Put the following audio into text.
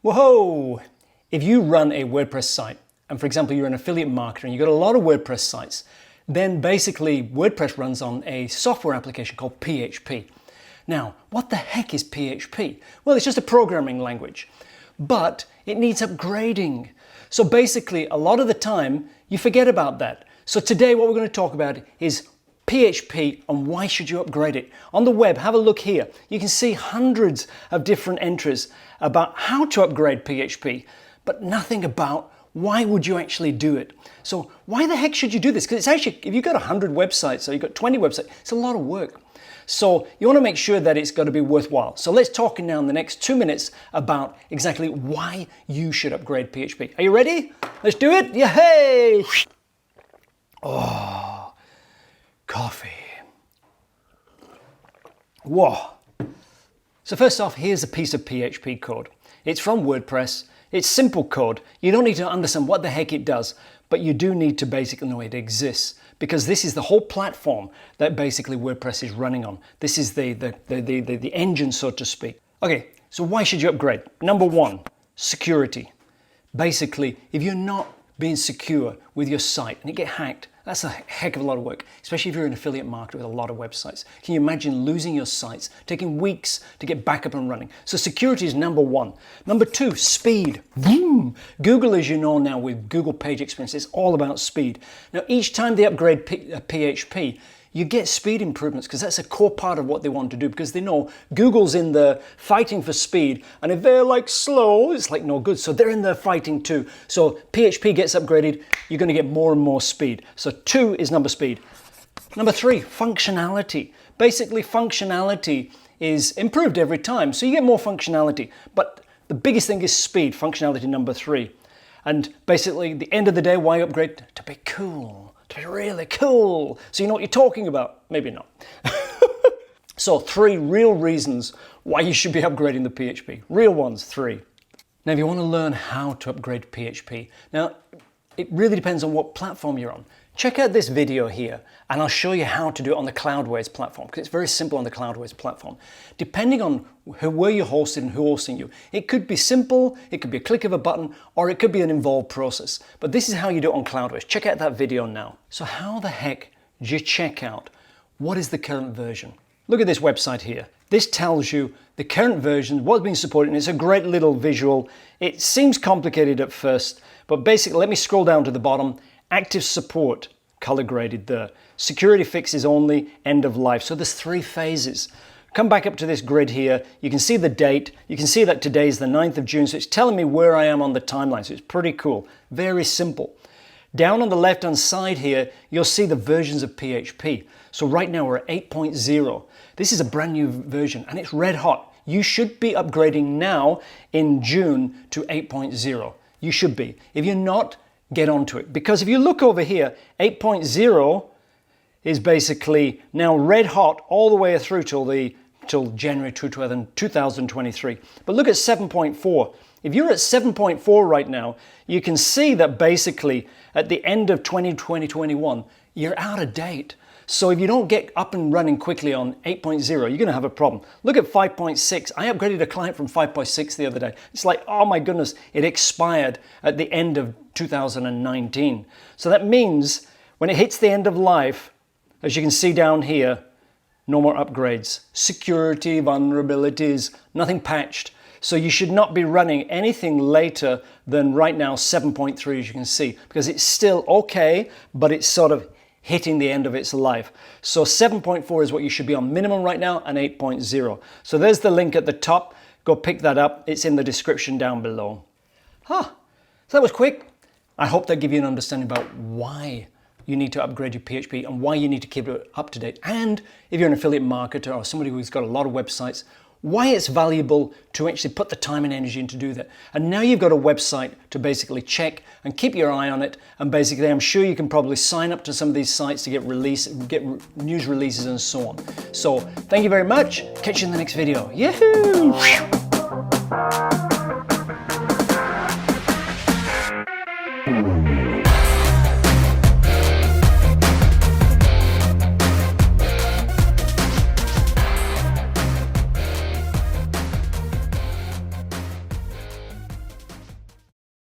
Whoa! If you run a WordPress site, and for example, you're an affiliate marketer and you've got a lot of WordPress sites, then basically WordPress runs on a software application called PHP. Now, what the heck is PHP? Well, it's just a programming language, but it needs upgrading. So basically, a lot of the time, you forget about that. So today, what we're going to talk about is PHP and why should you upgrade it. On the web, have a look here. You can see hundreds of different entries about how to upgrade PHP, but nothing about why would you actually do it. So why the heck should you do this? Because it's actually, if you've got 100 websites or you've got 20 websites, it's a lot of work. So you want to make sure that it's got to be worthwhile. So let's talk now in the next 2 minutes about exactly why you should upgrade PHP. Are you ready? Let's do it. Yay! Oh, coffee. Whoa. So first off, here's a piece of PHP code. It's from WordPress. It's simple code. You don't need to understand what the heck it does, but you do need to basically know it exists because this is the whole platform that basically WordPress is running on. This is the engine, so to speak. Okay, so why should you upgrade? Number one, security. Basically, if you're not being secure with your site and it get hacked, that's a heck of a lot of work, especially if you're an affiliate marketer with a lot of websites. Can you imagine losing your sites, taking weeks to get back up and running? So security is number one. Number two, speed. Boom. Google, as you know now with Google Page Experience, it's all about speed. Now, each time they upgrade PHP, you get speed improvements because that's a core part of what they want to do because they know Google's in there fighting for speed, and if they're like slow, it's like no good. So they're in there fighting too. So PHP gets upgraded, you're going to get more and more speed. So two is number speed. Number three, functionality. Basically, functionality is improved every time. So you get more functionality, but the biggest thing is speed, functionality number three. And basically, the end of the day, why upgrade? To be cool. To be really cool. So you know what you're talking about? Maybe not. So three real reasons why you should be upgrading the PHP. Real ones, three. Now, if you want to learn how to upgrade PHP, now it really depends on what platform you're on. Check out this video here and I'll show you how to do it on the Cloudways platform because it's very simple on the Cloudways platform. Depending on where you're hosted and who's hosting you, it could be simple, it could be a click of a button, or it could be an involved process. But this is how you do it on Cloudways. Check out that video now. So how the heck do you check out what is the current version? Look at this website here. This tells you the current version, what's being supported, and it's a great little visual. It seems complicated at first, but basically, let me scroll down to the bottom. Active support, color graded there. Security fixes only, end of life. So there's three phases. Come back up to this grid here. You can see the date. You can see that today is the 9th of June. So it's telling me where I am on the timeline. So it's pretty cool. Very simple. Down on the left-hand side here, you'll see the versions of PHP. So right now we're at 8.0. This is a brand new version and it's red hot. You should be upgrading now in June to 8.0. You should be. If you're not, get onto it. Because if you look over here, 8.0 is basically now red hot all the way through till January 2023. But look at 7.4. If you're at 7.4 right now, you can see that basically at the end of 2021, you're out of date. So if you don't get up and running quickly on 8.0, you're going to have a problem. Look at 5.6. I upgraded a client from 5.6 the other day. It's like, oh my goodness, it expired at the end of 2019. So that means when it hits the end of life, as you can see down here, no more upgrades. Security, vulnerabilities, nothing patched. So you should not be running anything later than right now 7.3, as you can see, because it's still okay, but it's sort of hitting the end of its life. So 7.4 is what you should be on minimum right now, and 8.0. So there's the link at the top. Go pick that up. It's in the description down below. So that was quick. I hope that gave you an understanding about why you need to upgrade your PHP and why you need to keep it up to date. And if you're an affiliate marketer or somebody who's got a lot of websites, why it's valuable to actually put the time and energy in to do that. And now you've got a website to basically check and keep your eye on it. And basically, I'm sure you can probably sign up to some of these sites to get news releases and so on. So thank you very much. Catch you in the next video. Yahoo!